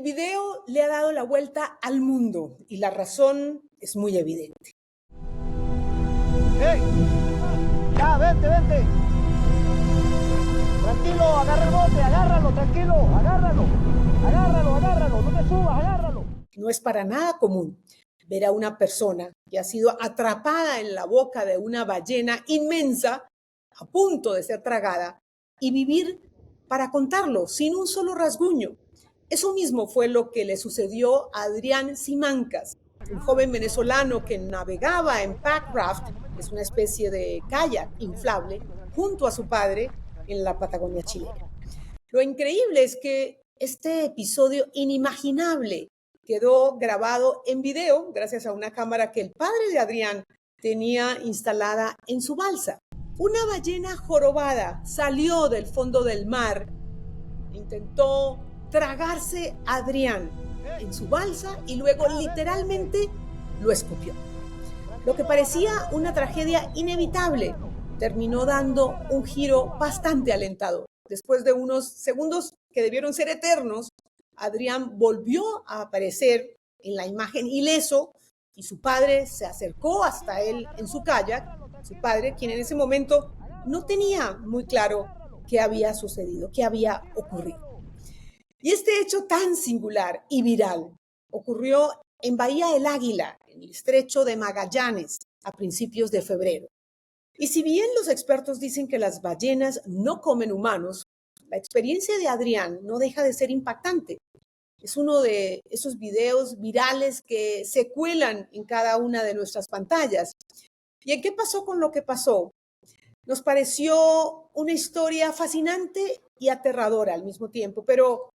video le ha dado la vuelta al mundo y la razón es muy evidente. ¡Hey! Ya, vente. Tranquilo, agarra el bote, agárralo, tranquilo, agárralo, no te subas, agárralo. No es para nada común ver a una persona que ha sido atrapada en la boca de una ballena inmensa, a punto de ser tragada, y vivir para contarlo sin un solo rasguño. Eso mismo fue lo que le sucedió a Adrián Simancas, un joven venezolano que navegaba en pack raft, que es una especie de kayak inflable, junto a su padre en la Patagonia chilena. Lo increíble es que este episodio inimaginable quedó grabado en video gracias a una cámara que el padre de Adrián tenía instalada en su balsa. Una ballena jorobada salió del fondo del mar, intentó tragarse a Adrián en su balsa y luego literalmente lo escupió. Lo que parecía una tragedia inevitable terminó dando un giro bastante alentador. Después de unos segundos que debieron ser eternos, Adrián volvió a aparecer en la imagen ileso y su padre se acercó hasta él en su kayak, su padre, quien en ese momento no tenía muy claro qué había sucedido, qué había ocurrido. Y este hecho tan singular y viral ocurrió en Bahía del Águila, en el estrecho de Magallanes, a principios de febrero. Y si bien los expertos dicen que las ballenas no comen humanos, la experiencia de Adrián no deja de ser impactante. Es uno de esos videos virales que se cuelan en cada una de nuestras pantallas. ¿Y en qué pasó con lo que pasó? Nos pareció una historia fascinante y aterradora al mismo tiempo, pero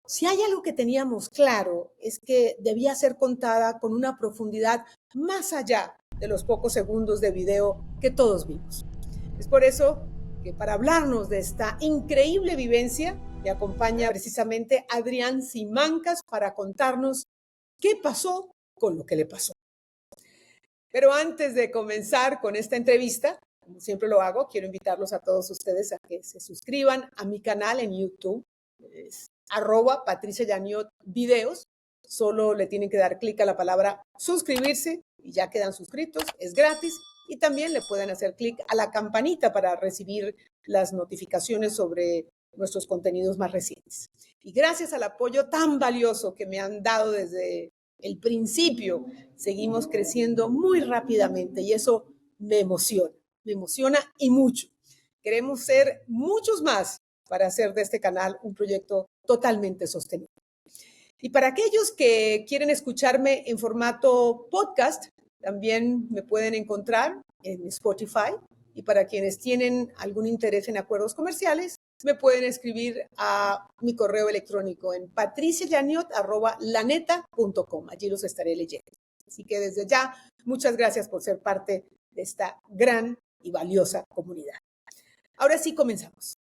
si hay algo que teníamos claro es que debía ser contada con una profundidad más allá de los pocos segundos de video que todos vimos. Es por eso que para hablarnos de esta increíble vivencia me acompaña precisamente Adrián Simancas para contarnos qué pasó con lo que le pasó. Pero antes de comenzar con esta entrevista, como siempre lo hago, quiero invitarlos a todos ustedes a que se suscriban a mi canal en YouTube. Es @PatriciaYaniotVideos. Solo le tienen que dar clic a la palabra suscribirse y ya quedan suscritos. Es gratis y también le pueden hacer clic a la campanita para recibir las notificaciones sobre nuestros contenidos más recientes. Y gracias al apoyo tan valioso que me han dado desde el principio, seguimos creciendo muy rápidamente y eso me emociona y mucho. Queremos ser muchos más para hacer de este canal un proyecto totalmente sostenible. Y para aquellos que quieren escucharme en formato podcast, también me pueden encontrar en Spotify. Y para quienes tienen algún interés en acuerdos comerciales, me pueden escribir a mi correo electrónico en patriciayaniot@laneta.com. Allí los estaré leyendo. Así que desde ya, muchas gracias por ser parte de esta gran y valiosa comunidad. Ahora sí, comenzamos.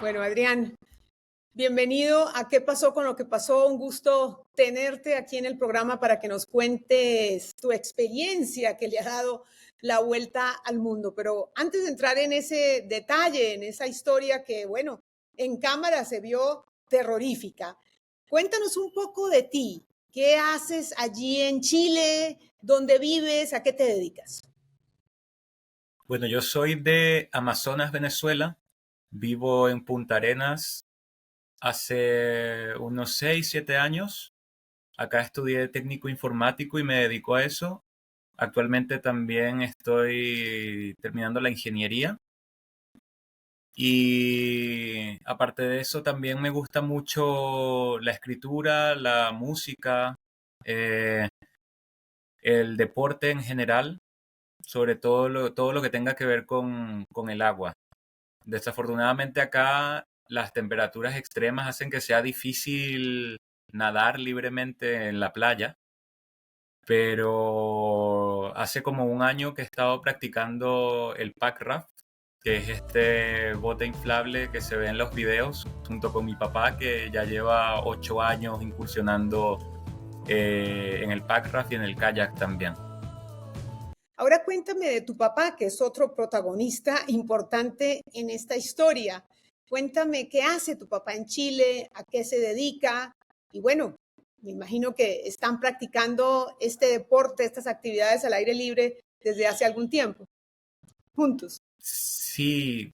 Bueno, Adrián, bienvenido a ¿Qué pasó con lo que pasó? Un gusto tenerte aquí en el programa para que nos cuentes tu experiencia que le ha dado la vuelta al mundo. Pero antes de entrar en ese detalle, en esa historia que, bueno, en cámara se vio terrorífica, cuéntanos un poco de ti. ¿Qué haces allí en Chile? ¿Dónde vives? ¿A qué te dedicas? Bueno, yo soy de Amazonas, Venezuela. Vivo en Punta Arenas hace unos 6, 7 años. Acá estudié técnico informático y me dedico a eso. Actualmente también estoy terminando la ingeniería. Y aparte de eso, también me gusta mucho la escritura, la música, eh, el deporte en general, sobre todo lo que tenga que ver con el agua. Desafortunadamente acá las temperaturas extremas hacen que sea difícil nadar libremente en la playa, pero hace como un año que he estado practicando el pack raft, que es este bote inflable que se ve en los videos, junto con mi papá, que ya lleva 8 años incursionando en el packraft y en el kayak también. Ahora cuéntame de tu papá, que es otro protagonista importante en esta historia. Cuéntame qué hace tu papá en Chile, a qué se dedica y bueno, me imagino que están practicando este deporte, estas actividades al aire libre desde hace algún tiempo, juntos. Sí,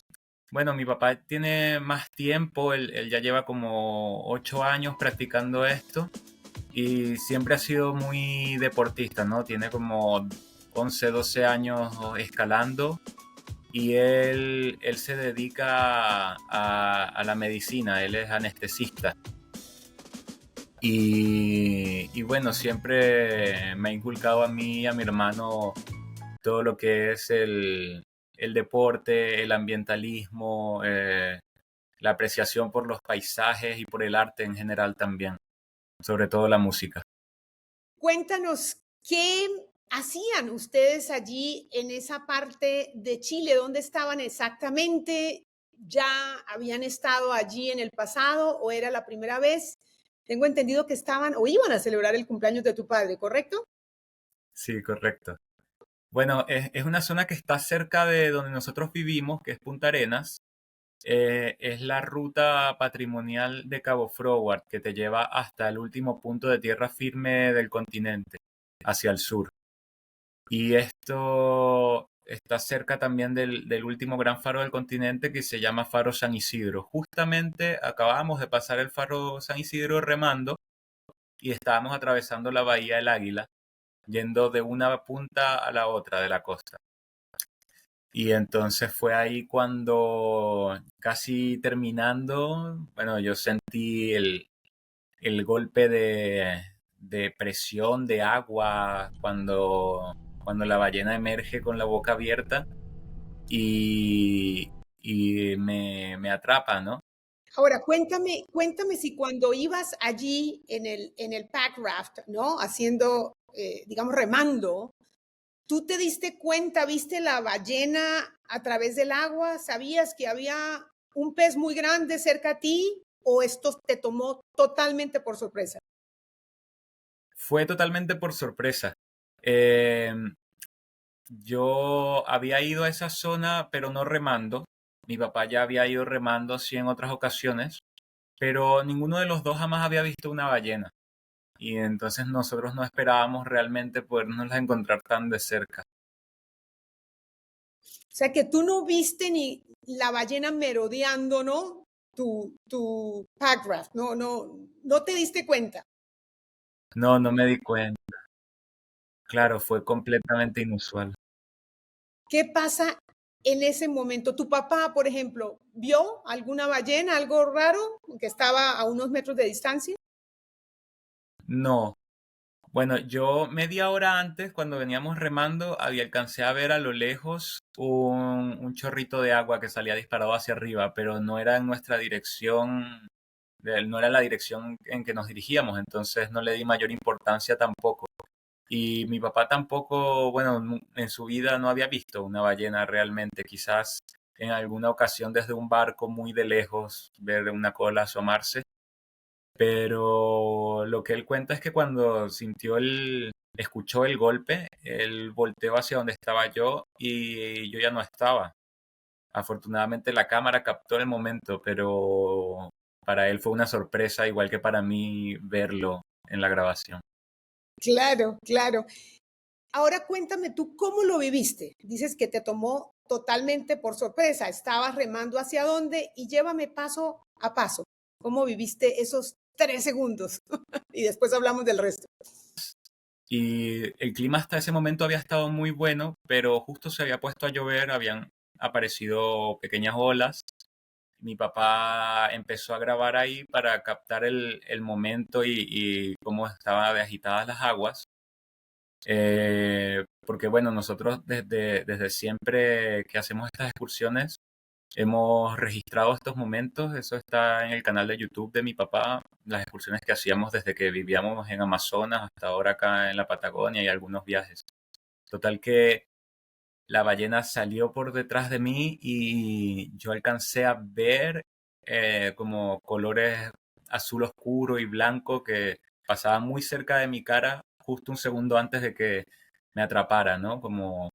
bueno, mi papá tiene más tiempo, él ya lleva como 8 años practicando esto y siempre ha sido muy deportista, ¿no? Tiene como 11, 12 años escalando y él se dedica a la medicina, él es anestesista. Y bueno, siempre me ha inculcado a mí y a mi hermano todo lo que es el deporte, el ambientalismo, la apreciación por los paisajes y por el arte en general también, sobre todo la música. Cuéntanos qué hacían ustedes allí en esa parte de Chile, dónde estaban exactamente, ya habían estado allí en el pasado o era la primera vez. Tengo entendido que estaban o iban a celebrar el cumpleaños de tu padre, ¿correcto? Sí, correcto. Bueno, es una zona que está cerca de donde nosotros vivimos, que es Punta Arenas. Es la ruta patrimonial de Cabo Froward, que te lleva hasta el último punto de tierra firme del continente, hacia el sur. Y esto está cerca también del último gran faro del continente, que se llama Faro San Isidro. Justamente acabamos de pasar el Faro San Isidro remando y estábamos atravesando la Bahía del Águila, yendo de una punta a la otra de la costa. Y entonces fue ahí cuando, casi terminando, bueno, yo sentí el golpe de presión de agua cuando la ballena emerge con la boca abierta y me atrapa, ¿no? Ahora, cuéntame si cuando ibas allí en el pack raft, ¿no? Haciendo, digamos, remando, ¿tú te diste cuenta, viste la ballena a través del agua? ¿Sabías que había un pez muy grande cerca a ti o esto te tomó totalmente por sorpresa? Fue totalmente por sorpresa. Eh, yo había ido a esa zona, pero no remando. Mi papá ya había ido remando así en otras ocasiones, pero ninguno de los dos jamás había visto una ballena. Y entonces nosotros no esperábamos realmente podernos encontrar tan de cerca. O sea, que tú no viste ni la ballena merodeando, ¿no? Tu pack raft, no te diste cuenta. No, no me di cuenta. Claro, fue completamente inusual. ¿Qué pasa en ese momento? ¿Tu papá, por ejemplo, vio alguna ballena, algo raro, que estaba a unos metros de distancia? No. Bueno, yo media hora antes, cuando veníamos remando, había alcancé a ver a lo lejos un chorrito de agua que salía disparado hacia arriba, pero no era en nuestra dirección, no era la dirección en que nos dirigíamos, entonces no le di mayor importancia tampoco. Y mi papá tampoco, bueno, en su vida no había visto una ballena realmente, quizás en alguna ocasión desde un barco muy de lejos ver una cola asomarse, pero lo que él cuenta es que cuando escuchó el golpe, él volteó hacia donde estaba yo y yo ya no estaba. Afortunadamente la cámara captó el momento, pero para él fue una sorpresa, igual que para mí verlo en la grabación. Claro, claro. Ahora cuéntame tú cómo lo viviste. Dices que te tomó totalmente por sorpresa. Estabas remando hacia dónde y llévame paso a paso. ¿Cómo viviste esos 3 segundos? Y después hablamos del resto. Y el clima hasta ese momento había estado muy bueno, pero justo se había puesto a llover, habían aparecido pequeñas olas. Mi papá empezó a grabar ahí para captar el momento y cómo estaban de agitadas las aguas. Porque bueno, nosotros desde siempre que hacemos estas excursiones hemos registrado estos momentos. Eso está en el canal de YouTube de mi papá, las excursiones que hacíamos desde que vivíamos en Amazonas hasta ahora acá en la Patagonia y algunos viajes. Total que la ballena salió por detrás de mí y yo alcancé a ver como colores azul oscuro y blanco que pasaban muy cerca de mi cara justo un segundo antes de que me atrapara, ¿no? Como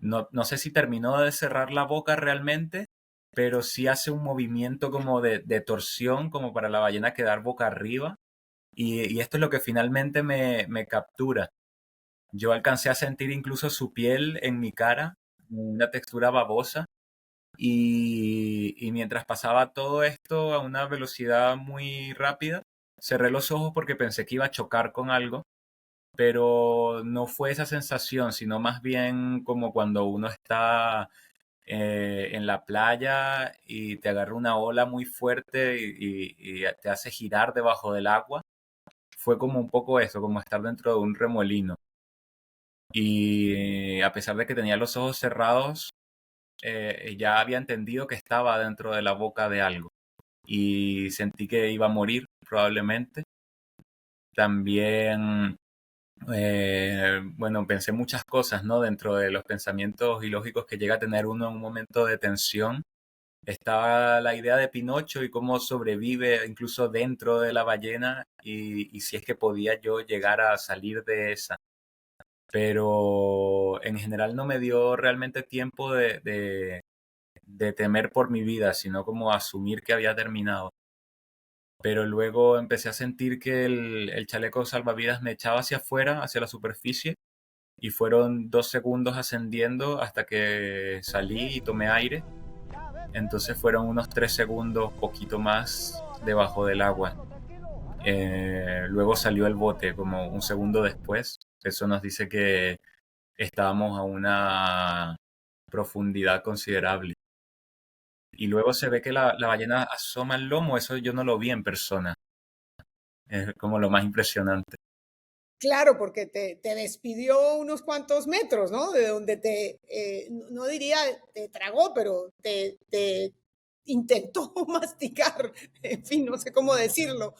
no sé si terminó de cerrar la boca realmente, pero sí hace un movimiento como de torsión, como para la ballena quedar boca arriba. Y esto es lo que finalmente me captura. Yo alcancé a sentir incluso su piel en mi cara, una textura babosa, y mientras pasaba todo esto a una velocidad muy rápida, cerré los ojos porque pensé que iba a chocar con algo, pero no fue esa sensación, sino más bien como cuando uno está en la playa y te agarra una ola muy fuerte y te hace girar debajo del agua. Fue como un poco eso, como estar dentro de un remolino. Y a pesar de que tenía los ojos cerrados, ya había entendido que estaba dentro de la boca de algo y sentí que iba a morir probablemente. También, bueno, pensé muchas cosas, ¿no? Dentro de los pensamientos ilógicos que llega a tener uno en un momento de tensión. Estaba la idea de Pinocho y cómo sobrevive incluso dentro de la ballena y si es que podía yo llegar a salir de esa. Pero en general no me dio realmente tiempo de temer por mi vida, sino como asumir que había terminado. Pero luego empecé a sentir que el chaleco salvavidas me echaba hacia afuera, hacia la superficie, y fueron 2 segundos ascendiendo hasta que salí y tomé aire. Entonces fueron unos 3 segundos, poquito más, debajo del agua. Luego salió el bote como un segundo después. Eso nos dice que estábamos a una profundidad considerable. Y luego se ve que la ballena asoma el lomo, eso yo no lo vi en persona. Es como lo más impresionante. Claro, porque te despidió unos cuantos metros, ¿no? De donde no diría te tragó, pero te intentó masticar, en fin, no sé cómo decirlo.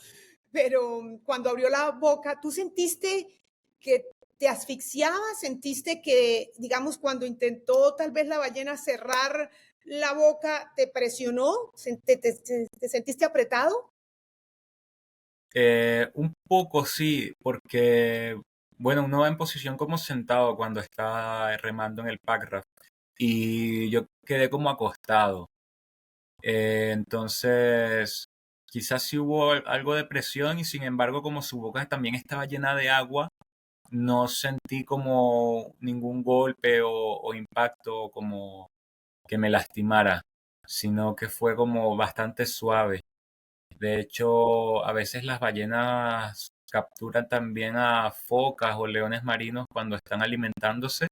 Pero cuando abrió la boca, ¿tú sentiste que te asfixiaba? ¿Sentiste que, digamos, cuando intentó tal vez la ballena cerrar la boca, te presionó? ¿Te sentiste apretado? Un poco sí, porque, bueno, uno va en posición como sentado cuando está remando en el packraft y yo quedé como acostado. Entonces, quizás sí hubo algo de presión y sin embargo, como su boca también estaba llena de agua, no sentí como ningún golpe o impacto como que me lastimara, sino que fue como bastante suave. De hecho, a veces las ballenas capturan también a focas o leones marinos cuando están alimentándose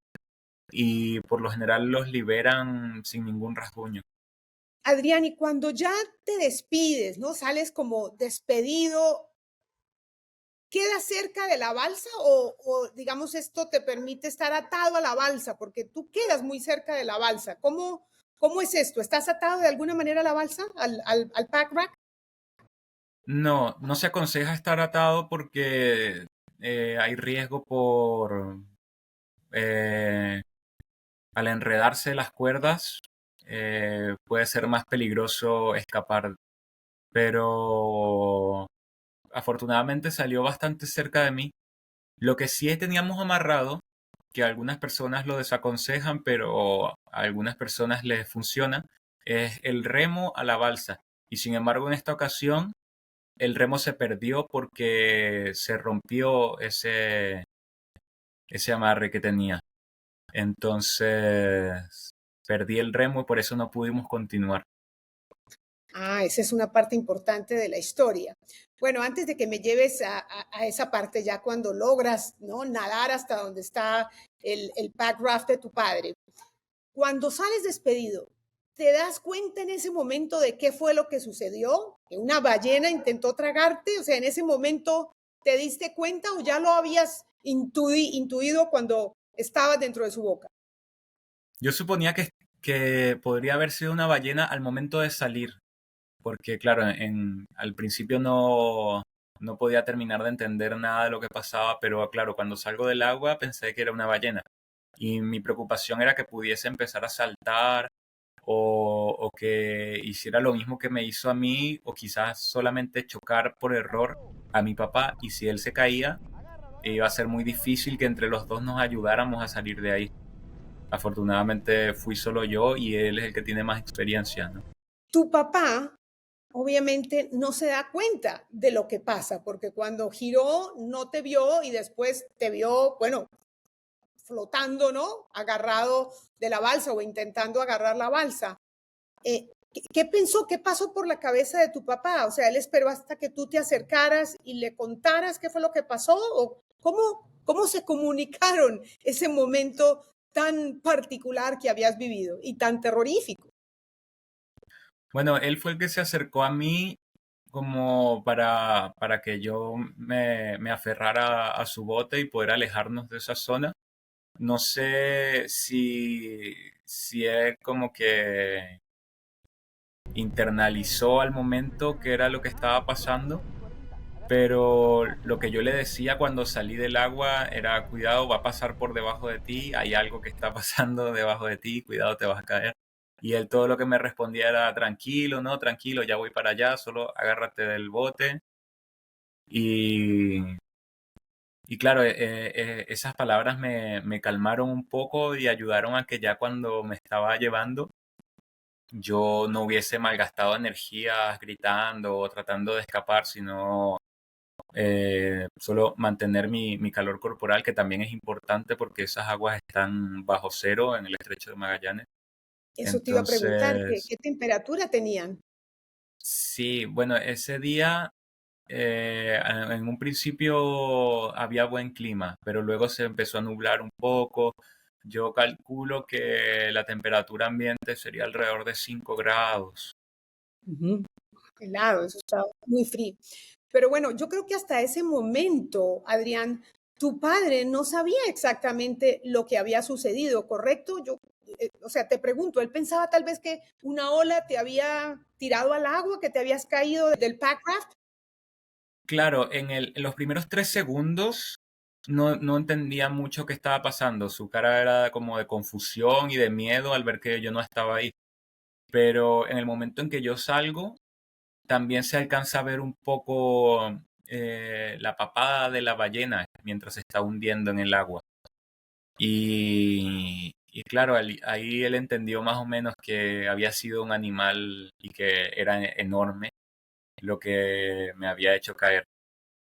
y por lo general los liberan sin ningún rasguño. Adrián, y cuando ya te despides, ¿no? Sales como despedido, ¿quedas cerca de la balsa o, digamos, esto te permite estar atado a la balsa? Porque tú quedas muy cerca de la balsa. ¿Cómo es esto? ¿Estás atado de alguna manera a la balsa, al pack rack? No, no se aconseja estar atado porque hay riesgo por eh, al enredarse las cuerdas, puede ser más peligroso escapar, pero afortunadamente salió bastante cerca de mí. Lo que sí teníamos amarrado, que algunas personas lo desaconsejan, pero a algunas personas les funciona, es el remo a la balsa. Y sin embargo, en esta ocasión, el remo se perdió porque se rompió ese amarre que tenía. Entonces, perdí el remo y por eso no pudimos continuar. Ah, esa es una parte importante de la historia. Bueno, antes de que me lleves a esa parte, ya cuando logras, ¿no? Nadar hasta donde está el pack raft de tu padre, cuando sales despedido, ¿te das cuenta en ese momento de qué fue lo que sucedió? ¿Que una ballena intentó tragarte? O sea, ¿en ese momento te diste cuenta o ya lo habías intuido cuando estabas dentro de su boca? Yo suponía que podría haber sido una ballena al momento de salir, porque claro, al principio no podía terminar de entender nada de lo que pasaba, pero claro, cuando salgo del agua pensé que era una ballena. y mi preocupación era que pudiese empezar a saltar o que hiciera lo mismo que me hizo a mí o quizás solamente chocar por error a mi papá y si él se caía iba a ser muy difícil que entre los dos nos ayudáramos a salir de ahí. Afortunadamente fui solo yo y él es el que tiene más experiencia, ¿no? Tu papá obviamente no se da cuenta de lo que pasa, porque cuando giró no te vio y después te vio, bueno, flotando, ¿no? Agarrado de la balsa o intentando agarrar la balsa. ¿Qué pensó? ¿Qué pasó por la cabeza de tu papá? O sea, él esperó hasta que tú te acercaras y le contaras qué fue lo que pasó o cómo se comunicaron ese momento tan particular que habías vivido y tan terrorífico. Bueno, él fue el que se acercó a mí como para que yo me aferrara a su bote y poder alejarnos de esa zona. No sé si él como que internalizó al momento que era lo que estaba pasando, pero lo que yo le decía cuando salí del agua era, cuidado, va a pasar por debajo de ti, hay algo que está pasando debajo de ti, cuidado, te vas a caer. Y él todo lo que me respondía era, tranquilo, no, tranquilo, ya voy para allá, solo agárrate del bote. Y, y claro, esas palabras me calmaron un poco y ayudaron a que ya cuando me estaba llevando, yo no hubiese malgastado energías gritando o tratando de escapar, sino solo mantener mi calor corporal, que también es importante porque esas aguas están bajo cero en el estrecho de Magallanes. Eso te iba a preguntar, Entonces, ¿qué temperatura tenían? sí, bueno, ese día en un principio había buen clima, pero luego se empezó a nublar un poco. Yo calculo que la temperatura ambiente sería alrededor de 5 grados. Ujú. Helado, eso está muy frío. Pero bueno, yo creo que hasta ese momento, Adrián, tu padre no sabía exactamente lo que había sucedido, ¿correcto? O sea, te pregunto, él pensaba tal vez que una ola te había tirado al agua, que te habías caído del packraft. Claro, en los primeros 3 segundos no entendía mucho qué estaba pasando. Su cara era como de confusión y de miedo al ver que yo no estaba ahí. Pero en el momento en que yo salgo, también se alcanza a ver un poco la papada de la ballena mientras se está hundiendo en el agua. Y claro, ahí él entendió más o menos que había sido un animal y que era enorme lo que me había hecho caer.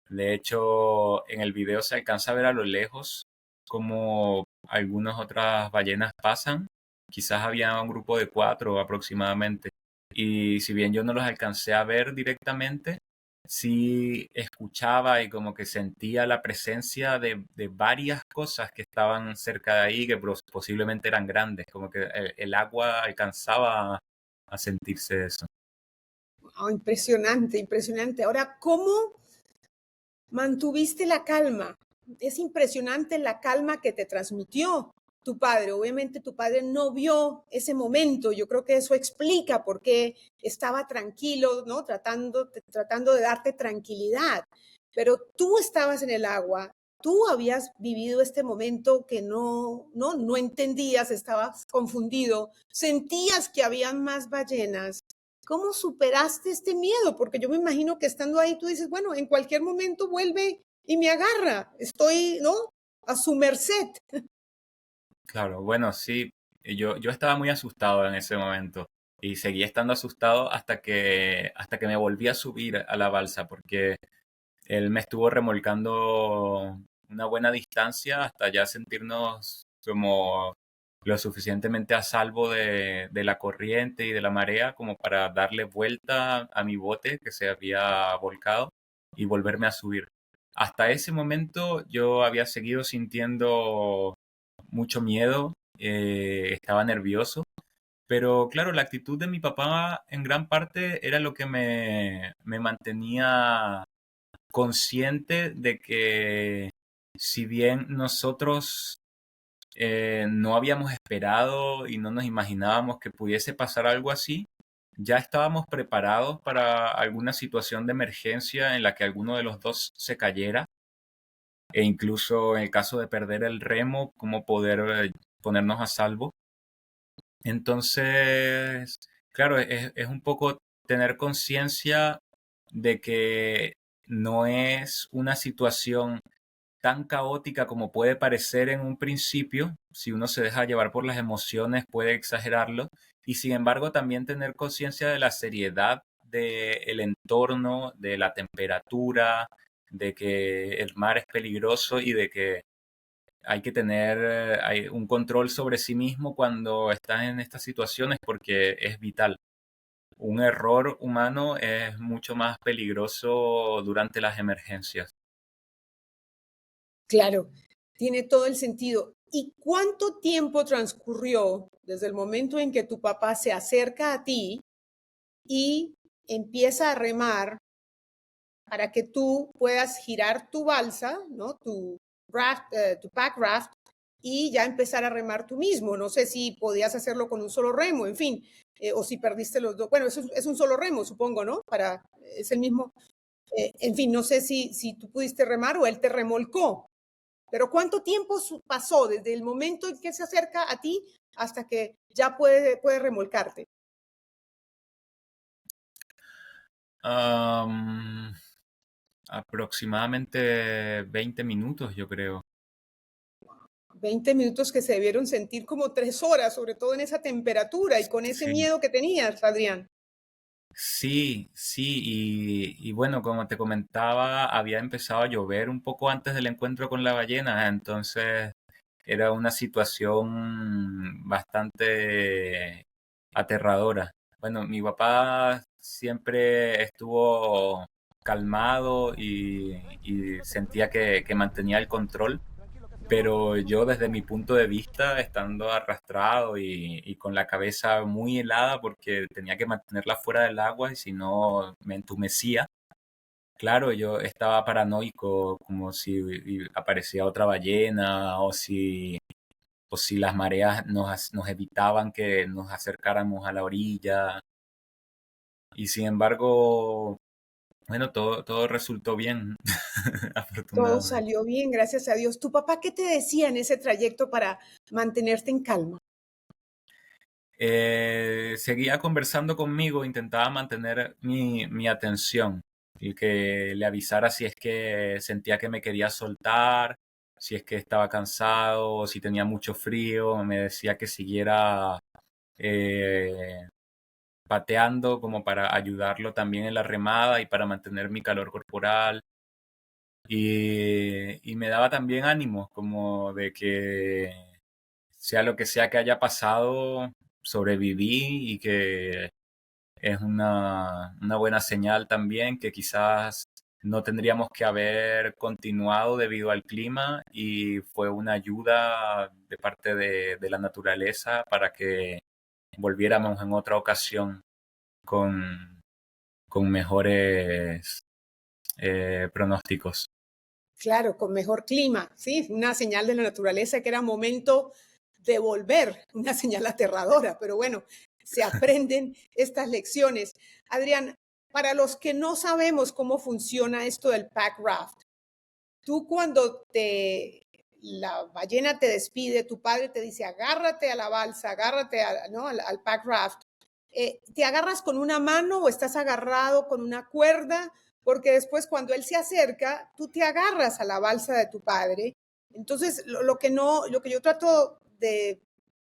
De hecho, en el video se alcanza a ver a lo lejos como algunas otras ballenas pasan. Quizás había un grupo de 4 aproximadamente. Y si bien yo no los alcancé a ver directamente, sí escuchaba y como que sentía la presencia de varias cosas que estaban cerca de ahí, que posiblemente eran grandes, como que el agua alcanzaba a sentirse eso. Wow, impresionante, impresionante. Ahora, ¿cómo mantuviste la calma? Es impresionante la calma que te transmitió tu padre. Obviamente tu padre no vio ese momento. Yo creo que eso explica por qué estaba tranquilo, ¿no? Tratando de darte tranquilidad. Pero tú estabas en el agua, tú habías vivido este momento que no entendías, estabas confundido, sentías que habían más ballenas. ¿Cómo superaste este miedo? Porque yo me imagino que estando ahí tú dices, bueno, en cualquier momento vuelve y me agarra. Estoy, ¿no? A su merced. Claro, bueno, sí, yo estaba muy asustado en ese momento y seguía estando asustado hasta que me volví a subir a la balsa porque él me estuvo remolcando una buena distancia hasta ya sentirnos como lo suficientemente a salvo de la corriente y de la marea como para darle vuelta a mi bote que se había volcado y volverme a subir. Hasta ese momento yo había seguido sintiendo mucho miedo, estaba nervioso, pero claro, la actitud de mi papá en gran parte era lo que me mantenía consciente de que si bien nosotros no habíamos esperado y no nos imaginábamos que pudiese pasar algo así, ya estábamos preparados para alguna situación de emergencia en la que alguno de los dos se cayera e incluso en el caso de perder el remo, cómo poder ponernos a salvo. Entonces, claro, es un poco tener conciencia de que no es una situación tan caótica como puede parecer en un principio. Si uno se deja llevar por las emociones, puede exagerarlo. Y sin embargo, también tener conciencia de la seriedad del entorno, de la temperatura, de que el mar es peligroso y de que hay que tener hay un control sobre sí mismo cuando estás en estas situaciones porque es vital. Un error humano es mucho más peligroso durante las emergencias. Claro, tiene todo el sentido. ¿Y cuánto tiempo transcurrió desde el momento en que tu papá se acerca a ti y empieza a remar para que tú puedas girar tu balsa, ¿no? Tu pack raft, y ya empezar a remar tú mismo? No sé si podías hacerlo con un solo remo, en fin, o si perdiste los dos. Bueno, es un solo remo, supongo, ¿no? Es el mismo. En fin, no sé si tú pudiste remar o él te remolcó. Pero ¿cuánto tiempo pasó desde el momento en que se acerca a ti hasta que ya puede remolcarte? Am, Aproximadamente 20 minutos, yo creo. 20 minutos que se debieron sentir como 3 horas, sobre todo en esa temperatura y con ese Sí, miedo que tenías, Adrián. sí, sí. Y bueno, como te comentaba, había empezado a llover un poco antes del encuentro con la ballena, entonces era una situación bastante aterradora. Bueno, mi papá siempre estuvo calmado y sentía que mantenía el control, pero yo desde mi punto de vista, estando arrastrado y con la cabeza muy helada porque tenía que mantenerla fuera del agua y si no me entumecía. Claro, yo estaba paranoico, como si aparecía otra ballena o si las mareas nos evitaban que nos acercáramos a la orilla. Y sin embargo, bueno, todo resultó bien, Todo afortunadamente. salió bien, gracias a Dios. ¿Tu papá qué te decía en ese trayecto para mantenerte en calma? Seguía conversando conmigo, intentaba mantener mi atención y que le avisara si es que sentía que me quería soltar, si es que estaba cansado, si tenía mucho frío. Me decía que siguiera eh, pateando como para ayudarlo también en la remada y para mantener mi calor corporal. Y me daba también ánimo, como de que sea lo que sea que haya pasado, sobreviví y que es una buena señal también que quizás no tendríamos que haber continuado debido al clima y fue una ayuda de parte de la naturaleza para que volviéramos en otra ocasión con, con mejores pronósticos. Claro, con mejor clima, ¿sí? Una señal de la naturaleza que era momento de volver, una señal aterradora, pero bueno, se aprenden estas lecciones. Adrián, para los que no sabemos cómo funciona esto del pack raft, tú cuando la ballena te despide, tu padre te dice, agárrate a la balsa, agárrate ¿no? al pack raft, ¿te agarras con una mano o estás agarrado con una cuerda? Porque después cuando él se acerca, tú te agarras a la balsa de tu padre. Entonces, lo que yo trato de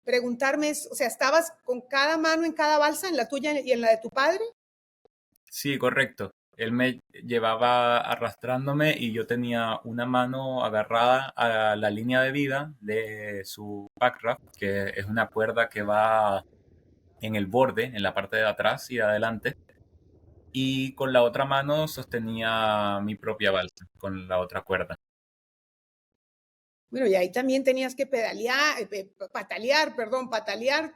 preguntarme es, o sea, ¿estabas con cada mano en cada balsa, en la tuya y en la de tu padre? Sí, correcto. Él me llevaba arrastrándome y yo tenía una mano agarrada a la línea de vida de su backraft, que es una cuerda que va en el borde, en la parte de atrás y de adelante, y con la otra mano sostenía mi propia balsa, con la otra cuerda. Bueno, y ahí también tenías que patalear,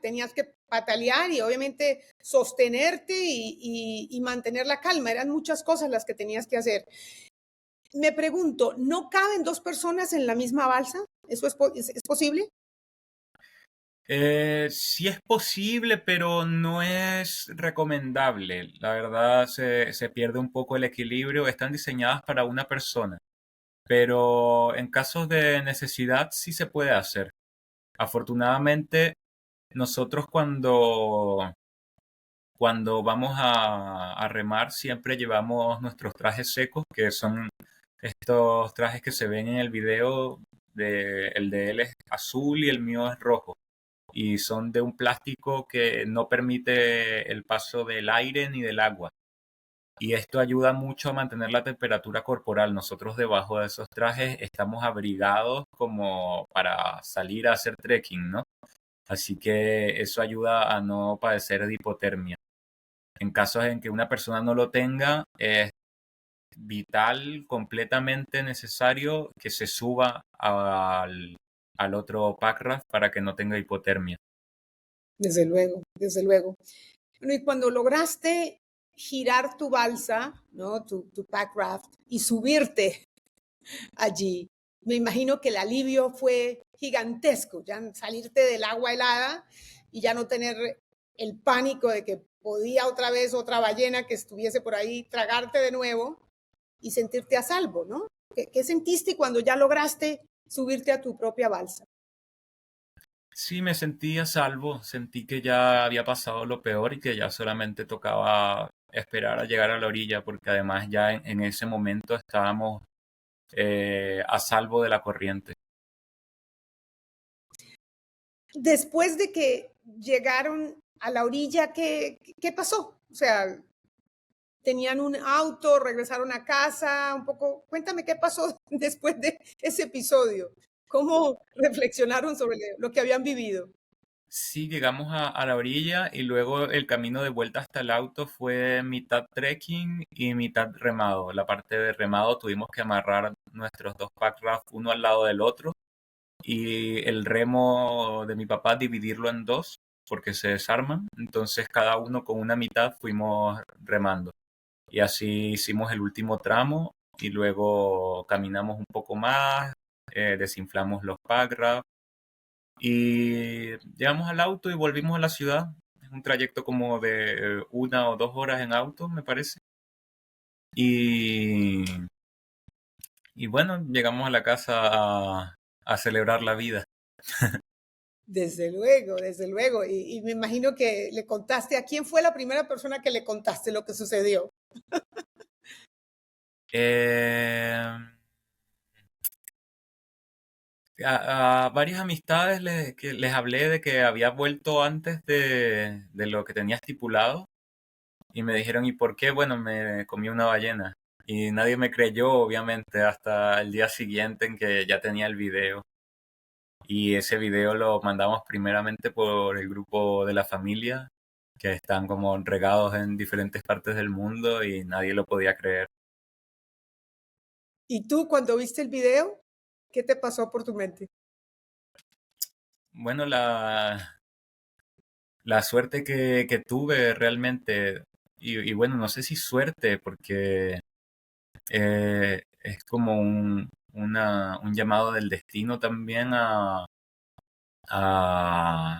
tenías que patalear y obviamente sostenerte y mantener la calma. Eran muchas cosas las que tenías que hacer. Me pregunto, ¿no caben dos personas en la misma balsa? ¿Eso es posible? Sí es posible, pero no es recomendable. La verdad se pierde un poco el equilibrio. Están diseñadas para una persona. pero en casos de necesidad sí se puede hacer. Afortunadamente, nosotros cuando vamos a remar siempre llevamos nuestros trajes secos, que son estos trajes que se ven en el video, el de él es azul y el mío es rojo. Y son de un plástico que no permite el paso del aire ni del agua. Y esto ayuda mucho a mantener la temperatura corporal. Nosotros debajo de esos trajes estamos abrigados como para salir a hacer trekking, ¿no? Así que eso ayuda a no padecer de hipotermia. En casos en que una persona no lo tenga, es vital, completamente necesario que se suba al otro packraft para que no tenga hipotermia. Desde luego, desde luego. Bueno, y cuando lograste girar tu balsa, ¿no? Tu pack raft y subirte allí, me imagino que el alivio fue gigantesco, ya salirte del agua helada y ya no tener el pánico de que podía otra vez otra ballena que estuviese por ahí tragarte de nuevo y sentirte a salvo, ¿no? ¿Qué sentiste cuando ya lograste subirte a tu propia balsa? Sí, me sentí a salvo, sentí que ya había pasado lo peor y que ya solamente tocaba esperar a llegar a la orilla, porque además ya en ese momento estábamos a salvo de la corriente. Después de que llegaron a la orilla, ¿qué pasó? O sea, tenían un auto, regresaron a casa, un poco, cuéntame qué pasó después de ese episodio, cómo reflexionaron sobre lo que habían vivido. Sí, llegamos a la orilla y luego el camino de vuelta hasta el auto fue mitad trekking y mitad remado. La parte de remado tuvimos que amarrar nuestros dos pack raft uno al lado del otro y el remo de mi papá dividirlo en dos porque se desarman. Entonces cada uno con una mitad fuimos remando. Y así hicimos el último tramo y luego caminamos un poco más, desinflamos los packraft y llegamos al auto y volvimos a la ciudad. Es un trayecto como de 1 o 2 horas en auto, me parece. Y, y bueno, llegamos a la casa a celebrar la vida. Desde luego, desde luego. Y me imagino que le contaste, ¿a quién fue la primera persona que le contaste lo que sucedió? Eh, a varias amistades que les hablé de que había vuelto antes de lo que tenía estipulado y me dijeron, ¿y por qué? Bueno, me comí una ballena. Y nadie me creyó, obviamente, hasta el día siguiente en que ya tenía el video. Y ese video lo mandamos primeramente por el grupo de la familia, que están como regados en diferentes partes del mundo y nadie lo podía creer. ¿Y tú cuando viste el video, qué te pasó por tu mente? Bueno, la suerte que tuve realmente, y bueno, no sé si suerte, porque es como un llamado del destino también a, a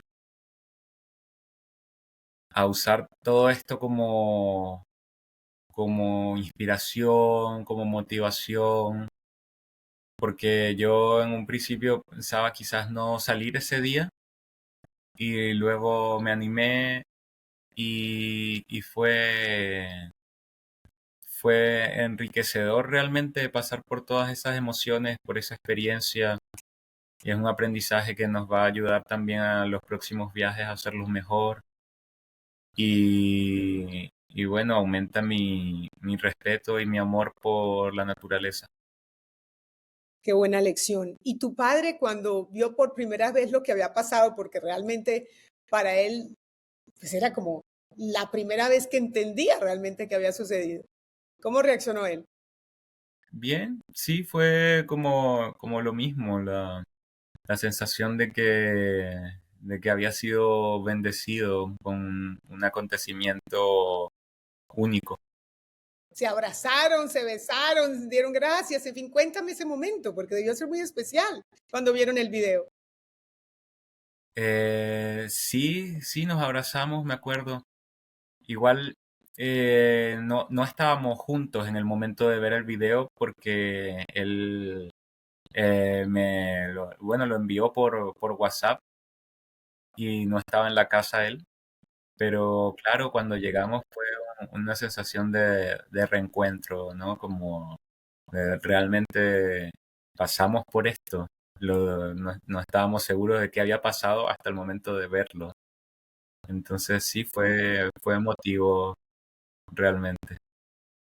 usar todo esto como inspiración, como motivación, porque yo en un principio pensaba quizás no salir ese día y luego me animé y fue enriquecedor realmente pasar por todas esas emociones, por esa experiencia. Y es un aprendizaje que nos va a ayudar también a los próximos viajes a hacerlos mejor. Y bueno, aumenta mi respeto y mi amor por la naturaleza. Qué buena lección. ¿Y tu padre cuando vio por primera vez lo que había pasado, porque realmente para él pues era como la primera vez que entendía realmente que había sucedido? ¿Cómo reaccionó él? Bien, sí, fue como lo mismo, la sensación de que había sido bendecido con un acontecimiento único. Se abrazaron, se besaron, dieron gracias, en fin, cuéntame ese momento, porque debió ser muy especial cuando vieron el video. Sí, sí, nos abrazamos, me acuerdo. Igual No estábamos juntos en el momento de ver el video porque él bueno, lo envió por WhatsApp y no estaba en la casa él. Pero claro, cuando llegamos fue una sensación de reencuentro, ¿no? Como realmente pasamos por esto. No estábamos seguros de qué había pasado hasta el momento de verlo. Entonces sí, fue emotivo realmente.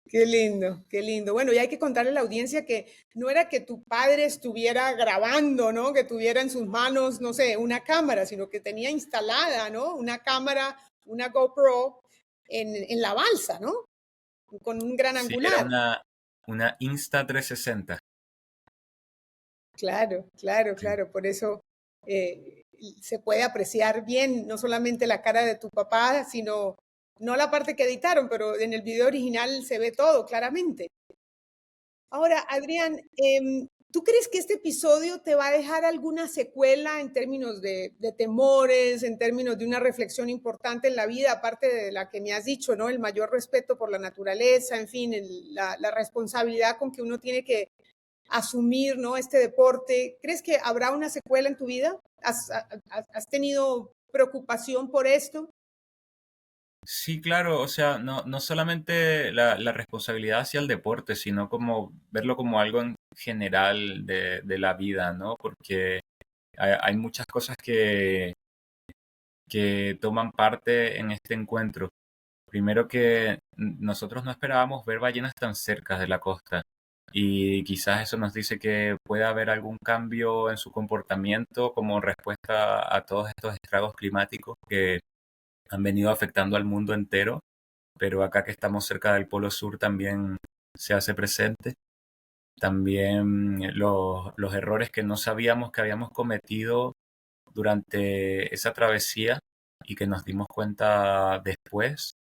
Qué lindo, qué lindo. Bueno, y hay que contarle a la audiencia que no era que tu padre estuviera grabando, ¿no? Que tuviera en sus manos, no sé, una cámara, sino que tenía instalada, ¿no? Una cámara, una GoPro en la balsa, ¿no? Con un gran Sí, era angular. una Insta 360. Claro, claro, Sí. claro. Por eso se puede apreciar bien no solamente la cara de tu papá, sino no la parte que editaron, pero en el video original se ve todo claramente. Ahora, Adrián, ¿tú crees que este episodio te va a dejar alguna secuela en términos de temores, en términos de una reflexión importante en la vida, aparte de la que me has dicho, ¿no? El mayor respeto por la naturaleza, en fin, la responsabilidad con que uno tiene que asumir, ¿no? Este deporte. ¿Crees que habrá una secuela en tu vida? ¿Has tenido preocupación por esto? Sí, claro, o sea, no solamente la responsabilidad hacia el deporte, sino como verlo como algo en general de la vida, ¿no? Porque hay muchas cosas que toman parte en este encuentro. Primero que nosotros no esperábamos ver ballenas tan cerca de la costa y quizás eso nos dice que puede haber algún cambio en su comportamiento como respuesta a todos estos estragos climáticos que han venido afectando al mundo entero, pero acá que estamos cerca del Polo Sur también se hace presente. También los errores que no sabíamos que habíamos cometido durante esa travesía y que nos dimos cuenta después.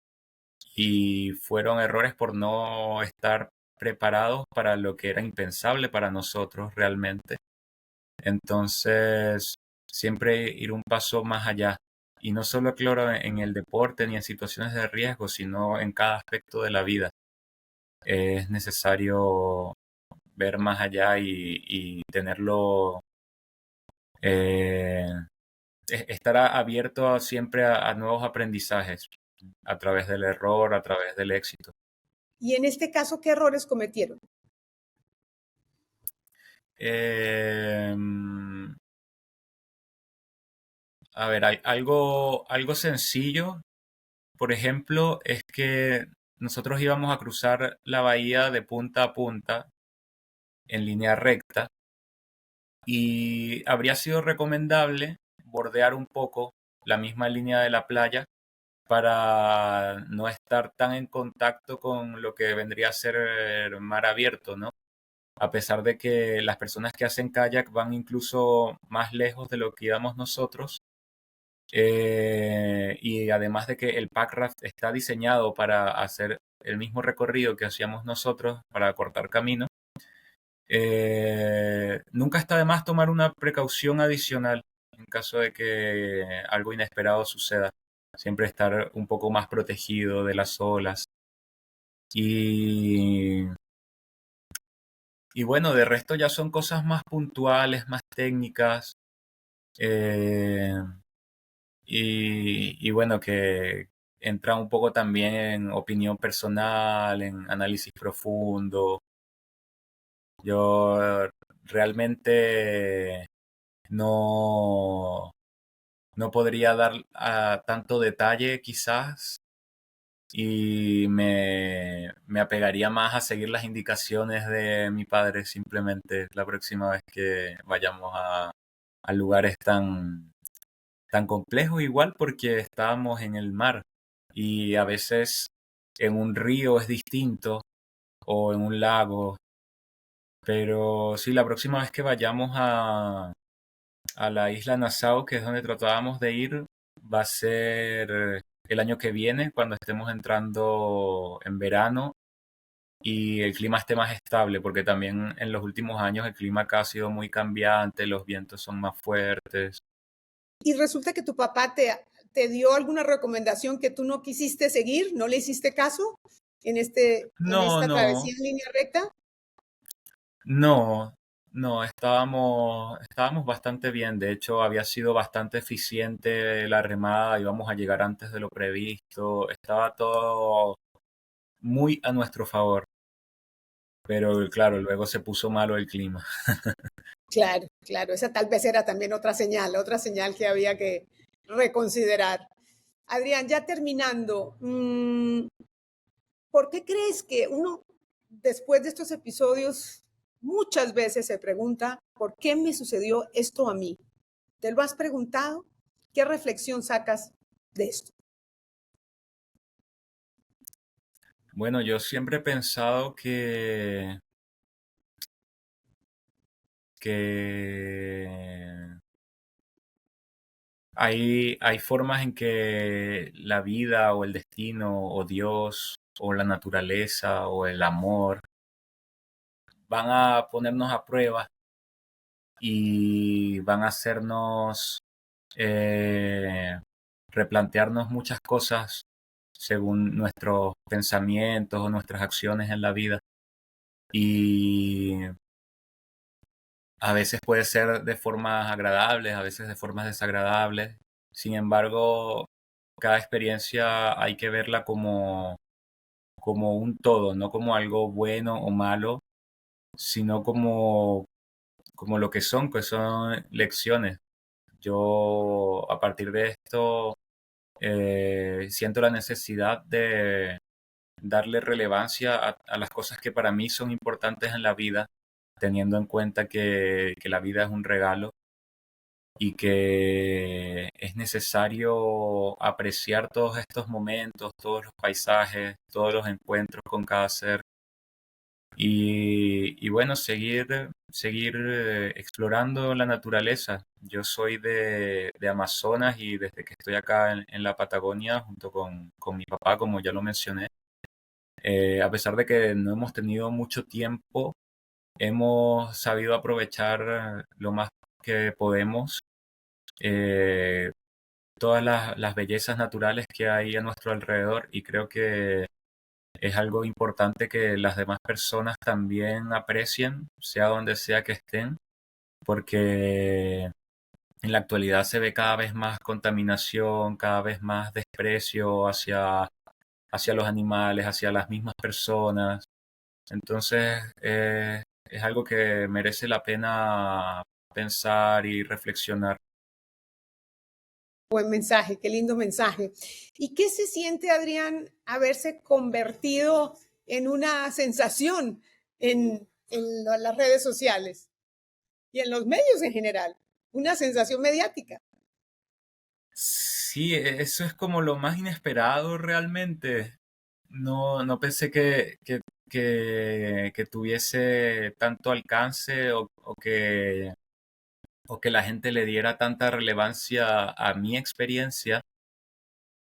Y fueron errores por no estar preparados para lo que era impensable para nosotros realmente. Entonces, siempre ir un paso más allá. Y no solo, claro, en el deporte ni en situaciones de riesgo, sino en cada aspecto de la vida. Es necesario ver más allá y tenerlo, eh, estar abierto siempre a nuevos aprendizajes a través del error, a través del éxito. Y en este caso, ¿qué errores cometieron? Eh, a ver, hay algo sencillo, por ejemplo, es que nosotros íbamos a cruzar la bahía de punta a punta en línea recta y habría sido recomendable bordear un poco la misma línea de la playa para no estar tan en contacto con lo que vendría a ser el mar abierto, ¿no? A pesar de que las personas que hacen kayak van incluso más lejos de lo que íbamos nosotros. Y además de que el packraft está diseñado para hacer el mismo recorrido que hacíamos nosotros para cortar camino, nunca está de más tomar una precaución adicional en caso de que algo inesperado suceda. Siempre estar un poco más protegido de las olas. Y, y bueno, de resto ya son cosas más puntuales, más técnicas. eh, y bueno, que entra un poco también en opinión personal, en análisis profundo. Yo realmente no, no podría dar tanto detalle quizás y me apegaría más a seguir las indicaciones de mi padre simplemente la próxima vez que vayamos a lugares tan complejos igual porque estábamos en el mar y a veces en un río es distinto o en un lago, pero sí, la próxima vez que vayamos a la isla Nassau, que es donde tratábamos de ir, va a ser el año que viene, cuando estemos entrando en verano y el clima esté más estable, porque también en los últimos años el clima acá ha sido muy cambiante, los vientos son más fuertes. Y resulta que tu papá te dio alguna recomendación que tú no quisiste seguir? ¿No le hiciste caso en No, esta no, travesía en línea recta? no, no, estábamos bastante bien. De hecho, había sido bastante eficiente la remada, íbamos a llegar antes de lo previsto, estaba todo muy a nuestro favor. Pero claro, luego se puso malo el clima. Claro, claro. Esa tal vez era también otra señal que había que reconsiderar. Adrián, ya terminando, ¿por qué crees que uno, después de estos episodios, muchas veces se pregunta, ¿por qué me sucedió esto a mí? ¿Te lo has preguntado? ¿Qué reflexión sacas de esto? Bueno, yo siempre he pensado que hay formas en que la vida o el destino o Dios o la naturaleza o el amor van a ponernos a prueba y van a hacernos eh, replantearnos muchas cosas según nuestros pensamientos o nuestras acciones en la vida. Y a veces puede ser de formas agradables, a veces de formas desagradables. Sin embargo, cada experiencia hay que verla como un todo, no como algo bueno o malo, sino como lo que son lecciones. Yo a partir de esto siento la necesidad de darle relevancia a las cosas que para mí son importantes en la vida, teniendo en cuenta que la vida es un regalo y que es necesario apreciar todos estos momentos, todos los paisajes, todos los encuentros con cada ser y bueno, seguir explorando la naturaleza. Yo soy de Amazonas y desde que estoy acá en la Patagonia junto con mi papá, como ya lo mencioné, a pesar de que no hemos tenido mucho tiempo, hemos sabido aprovechar lo más que podemos eh, todas las bellezas naturales que hay a nuestro alrededor y creo que es algo importante que las demás personas también aprecien, sea donde sea que estén, porque en la actualidad se ve cada vez más contaminación, cada vez más desprecio hacia los animales, hacia las mismas personas. Entonces, es algo que merece la pena pensar y reflexionar. Buen mensaje, qué lindo mensaje. ¿Y qué se siente, Adrián, haberse convertido en una sensación en las redes sociales y en los medios en general? Una sensación mediática. Sí, eso es como lo más inesperado realmente. No pensé que tuviese tanto alcance o que la gente le diera tanta relevancia a mi experiencia,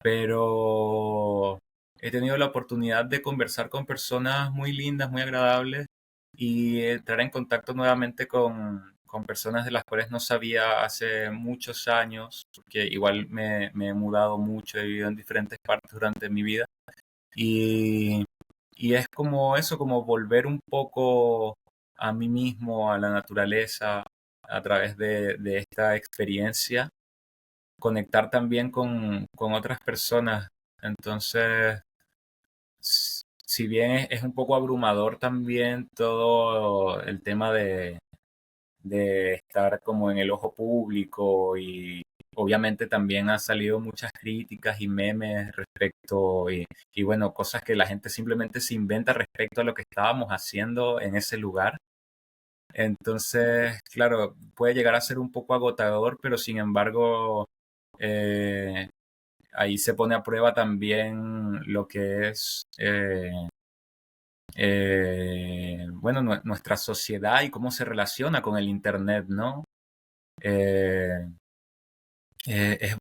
pero he tenido la oportunidad de conversar con personas muy lindas, muy agradables y entrar en contacto nuevamente con personas de las cuales no sabía hace muchos años, porque igual me he mudado mucho, he vivido en diferentes partes durante mi vida y, y es como eso, como volver un poco a mí mismo, a la naturaleza, a través de esta experiencia, conectar también con otras personas. Entonces, si bien es un poco abrumador también todo el tema de estar como en el ojo público y obviamente también han salido muchas críticas y memes respecto y bueno, cosas que la gente simplemente se inventa respecto a lo que estábamos haciendo en ese lugar. Entonces, claro, puede llegar a ser un poco agotador, pero sin embargo, eh, ahí se pone a prueba también lo que es, bueno, nuestra sociedad y cómo se relaciona con el Internet, ¿no? Eh, es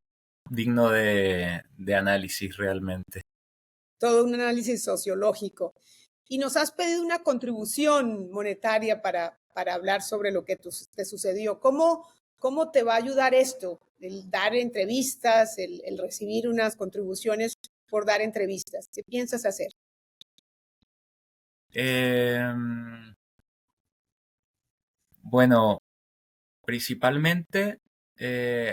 digno de análisis realmente. Todo un análisis sociológico. Y nos has pedido una contribución monetaria para hablar sobre lo que te sucedió. ¿Cómo te va a ayudar esto el dar entrevistas, el recibir unas contribuciones por dar entrevistas? ¿Qué piensas hacer? Bueno, principalmente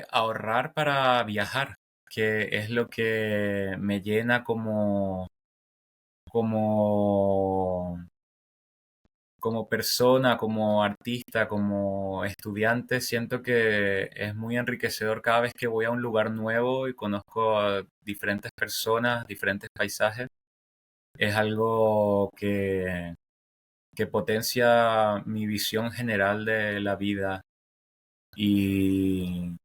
ahorrar para viajar, que es lo que me llena como, como persona, como artista, como estudiante. Siento que es muy enriquecedor cada vez que voy a un lugar nuevo y conozco a diferentes personas, diferentes paisajes. Es algo que potencia mi visión general de la vida y,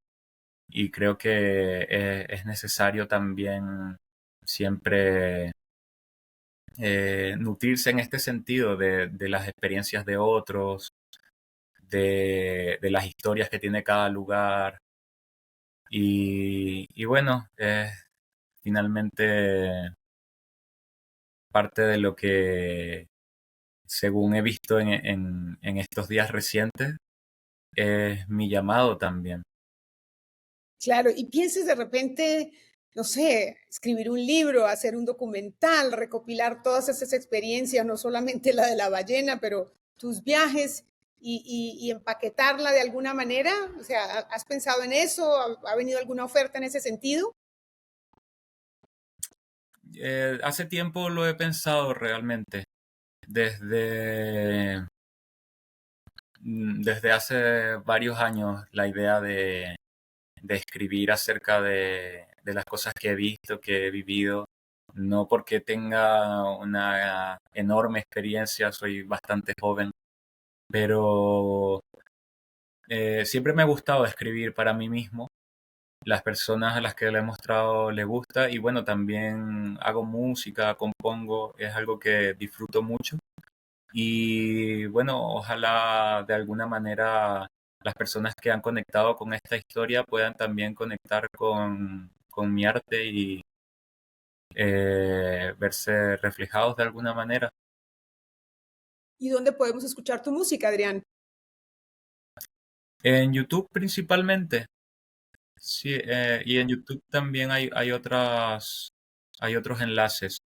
y creo que es necesario también siempre nutrirse en este sentido de las experiencias de otros, de las historias que tiene cada lugar y bueno, es finalmente parte de lo que, según he visto en estos días recientes, es mi llamado también. Claro, y pienses de repente, no sé, escribir un libro, hacer un documental, recopilar todas esas experiencias, no solamente la de la ballena, pero tus viajes y empaquetarla de alguna manera. O sea, ¿has pensado en eso? ¿Ha venido alguna oferta en ese sentido? Hace tiempo lo he pensado realmente, desde, desde hace varios años, la idea de escribir acerca de las cosas que he visto, que he vivido, no porque tenga una enorme experiencia, soy bastante joven, pero siempre me ha gustado escribir para mí mismo. Las personas a las que le he mostrado le gusta y bueno, también hago música, compongo, es algo que disfruto mucho y bueno, ojalá de alguna manera las personas que han conectado con esta historia puedan también conectar con mi arte y verse reflejados de alguna manera. ¿Y dónde podemos escuchar tu música, Adrián? En YouTube principalmente, sí, y en YouTube también hay otros enlaces.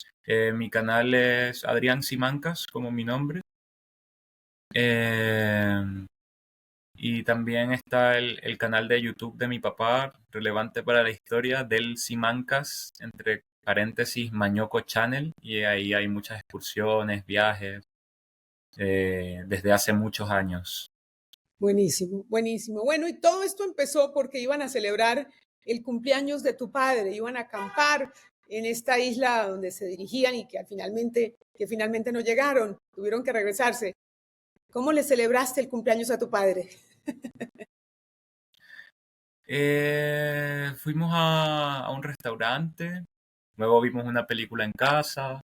Mi canal es Adrián Simancas, como mi nombre. Eh, y también está el canal de YouTube de mi papá, relevante para la historia, del Simancas, entre paréntesis, Mañoco Channel. Y ahí hay muchas excursiones, viajes, desde hace muchos años. Buenísimo, buenísimo. Bueno, y todo esto empezó porque iban a celebrar el cumpleaños de tu padre, iban a acampar en esta isla donde se dirigían y que finalmente no llegaron, tuvieron que regresarse. ¿Cómo le celebraste el cumpleaños a tu padre? Fuimos a un restaurante, luego vimos una película en casa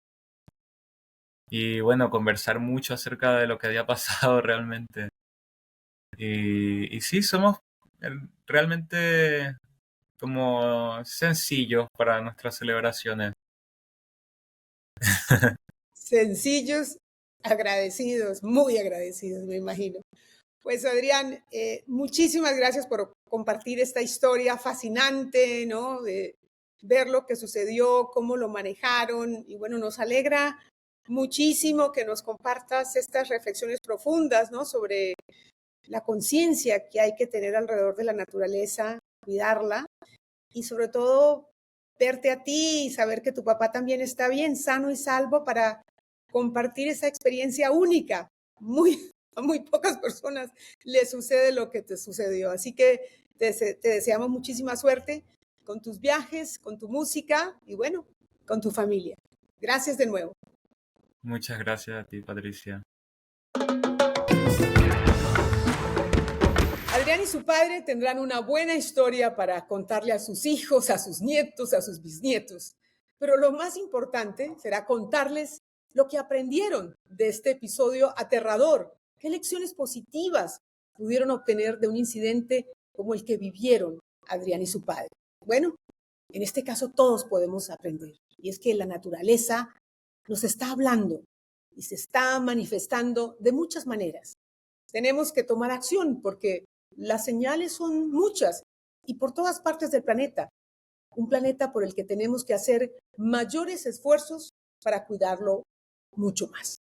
y bueno, conversar mucho acerca de lo que había pasado realmente. Y sí, somos realmente como sencillos para nuestras celebraciones. Sencillos, agradecidos, muy agradecidos, me imagino. Pues Adrián, muchísimas gracias por compartir esta historia fascinante, ¿no? De ver lo que sucedió, cómo lo manejaron y bueno, nos alegra muchísimo que nos compartas estas reflexiones profundas, ¿no? Sobre la conciencia que hay que tener alrededor de la naturaleza, cuidarla y sobre todo verte a ti y saber que tu papá también está bien, sano y salvo para compartir esa experiencia única. A muy pocas personas les sucede lo que te sucedió. Así que te deseamos muchísima suerte con tus viajes, con tu música y bueno, con tu familia. Gracias de nuevo. Muchas gracias a ti, Patricia. Adrián y su padre tendrán una buena historia para contarle a sus hijos, a sus nietos, a sus bisnietos. Pero lo más importante será contarles lo que aprendieron de este episodio aterrador. ¿Qué lecciones positivas pudieron obtener de un incidente como el que vivieron Adrián y su padre? Bueno, en este caso todos podemos aprender. Y es que la naturaleza nos está hablando y se está manifestando de muchas maneras. Tenemos que tomar acción porque las señales son muchas y por todas partes del planeta. Un planeta por el que tenemos que hacer mayores esfuerzos para cuidarlo mucho más.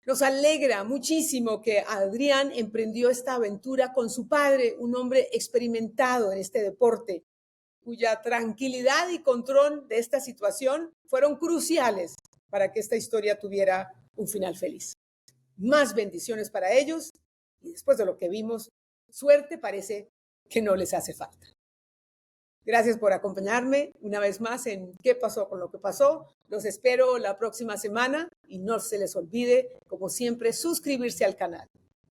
Nos alegra muchísimo que Adrián emprendió esta aventura con su padre, un hombre experimentado en este deporte, cuya tranquilidad y control de esta situación fueron cruciales para que esta historia tuviera un final feliz. Más bendiciones para ellos y después de lo que vimos, suerte parece que no les hace falta. Gracias por acompañarme una vez más en ¿Qué pasó con lo que pasó? Los espero la próxima semana y no se les olvide, como siempre, suscribirse al canal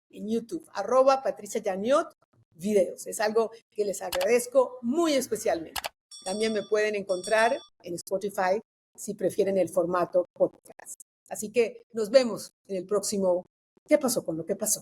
en YouTube, @PatriciaYaniot videos. Es algo que les agradezco muy especialmente. También me pueden encontrar en Spotify si prefieren el formato podcast. Así que nos vemos en el próximo ¿Qué pasó con lo que pasó?